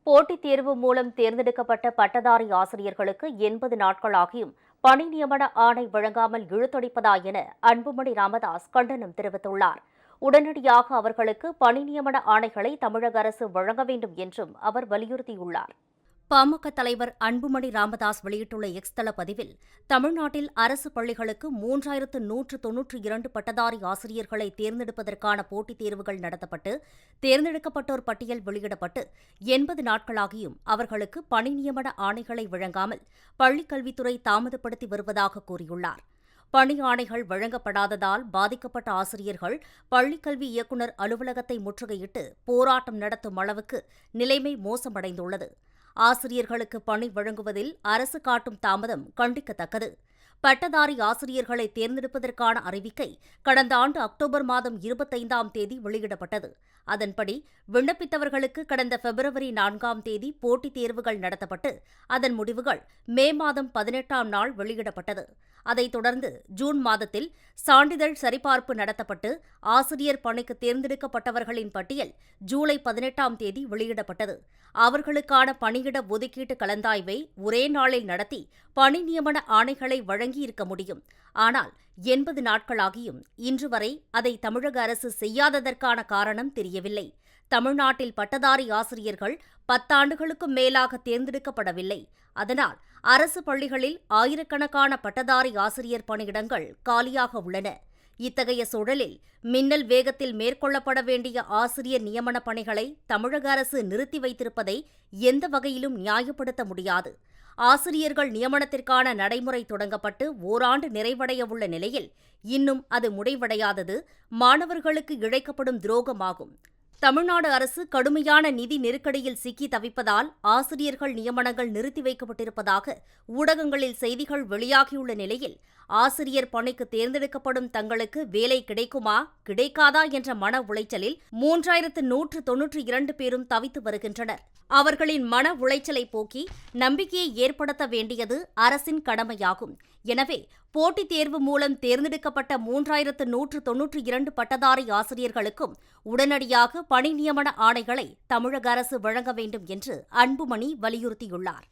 போட்டித் தேர்வு மூலம் தேர்ந்தெடுக்கப்பட்ட பட்டதாரி ஆசிரியர்களுக்கு 80 நாட்களாகியும் பணி நியமன ஆணை வழங்காமல் இழுத்தடிப்பதா என அன்புமணி ராமதாஸ் கண்டனம் தெரிவித்துள்ளார். உடனடியாக அவர்களுக்கு பணி நியமன ஆணைகளை தமிழக அரசு வழங்க வேண்டும் என்றும் அவர் வலியுறுத்தியுள்ளார். பாமக தலைவர் அன்புமணி ராமதாஸ் வெளியிட்டுள்ள எக்ஸ் தள பதிவில், தமிழ்நாட்டில் அரசு பள்ளிகளுக்கு 3192 பட்டதாரி ஆசிரியர்களை தேர்ந்தெடுப்பதற்கான போட்டித் தேர்வுகள் நடத்தப்பட்டு, தேர்ந்தெடுக்கப்பட்டோர் பட்டியல் வெளியிடப்பட்டு 80 நாட்களாகியும் அவர்களுக்கு பணி நியமன ஆணைகளை வழங்காமல் பள்ளிக்கல்வித்துறை தாமதப்படுத்தி வருவதாக கூறியுள்ளார். பணி ஆணைகள் வழங்கப்படாததால் பாதிக்கப்பட்ட ஆசிரியர்கள் பள்ளிக்கல்வி இயக்குநர் அலுவலகத்தை முற்றுகையிட்டு போராட்டம் நடத்தும் அளவுக்கு நிலைமை மோசமடைந்துள்ளது. ஆசிரியர்களுக்கு பணி வழங்குவதில் அரசு காட்டும் தாமதம் கண்டிக்கத்தக்கது. பட்டதாரி ஆசிரியர்களை தேர்ந்தெடுப்பதற்கான அறிவிக்கை கடந்த ஆண்டு அக்டோபர் மாதம் 25ஆம் தேதி வெளியிடப்பட்டது. அதன்படி விண்ணப்பித்தவர்களுக்கு கடந்த பிப்ரவரி 4ஆம் தேதி போட்டித் தேர்வுகள் நடத்தப்பட்டு, அதன் முடிவுகள் மே மாதம் 18ஆம் நாள் வெளியிடப்பட்டது. அதைத் தொடர்ந்து ஜூன் மாதத்தில் சான்றிதழ் சரிபார்ப்பு நடத்தப்பட்டு, ஆசிரியர் பணிக்கு தேர்ந்தெடுக்கப்பட்டவர்களின் பட்டியல் ஜூலை 18ஆம் தேதி வெளியிடப்பட்டது. அவர்களுக்கான பணியிட ஒதுக்கீட்டு கலந்தாய்வை ஒரே நாளில் நடத்தி பணி நியமன ஆணைகளை வழங்கியிருக்க முடியும். ஆனால் 80 நாட்களாகியும் இன்று வரை அதை தமிழக அரசு செய்யாததற்கான காரணம் தெரியவில்லை. தமிழ்நாட்டில் பட்டதாரி ஆசிரியர்கள் 10 ஆண்டுகளுக்கும் மேலாக தேர்ந்தெடுக்கப்படவில்லை. அதனால் அரசு பள்ளிகளில் ஆயிரக்கணக்கான பட்டதாரி ஆசிரியர் பணியிடங்கள் காலியாக உள்ளன. இத்தகைய சூழலில் மின்னல் வேகத்தில் மேற்கொள்ளப்பட வேண்டிய ஆசிரியர் நியமன பணிகளை தமிழக அரசு நிறுத்தி வைத்திருப்பதை எந்த வகையிலும் நியாயப்படுத்த முடியாது. ஆசிரியர்கள் நியமனத்திற்கான நடைமுறை தொடங்கப்பட்டு ஓராண்டு நிறைவடைய உள்ள நிலையில் இன்னும் அது முடிவடையாதது மாணவர்களுக்கு இழைக்கப்படும் துரோகமாகும். தமிழ்நாடு அரசு கடுமையான நிதி நெருக்கடியில் சிக்கி தவிப்பதால் ஆசிரியர்கள் நியமனங்கள் நிறுத்தி வைக்கப்பட்டிருப்பதாக ஊடகங்களில் செய்திகள் வெளியாகியுள்ள நிலையில், ஆசிரியர் பணிக்கு தேர்ந்தெடுக்கப்படும் தங்களுக்கு வேலை கிடைக்குமா கிடைக்காதா என்ற மன உளைச்சலில் 3192 பேரும் தவித்து வருகின்றனர். அவர்களின் மன உளைச்சலை போக்கி நம்பிக்கையை ஏற்படுத்த வேண்டியது அரசின் கடமையாகும். எனவே போட்டித் தேர்வு மூலம் தேர்ந்தெடுக்கப்பட்ட 3192 பட்டதாரி ஆசிரியர்களுக்கும் உடனடியாக பணி நியமன ஆணைகளை தமிழக அரசு வழங்க வேண்டும் என்று அன்புமணி வலியுறுத்தியுள்ளார்.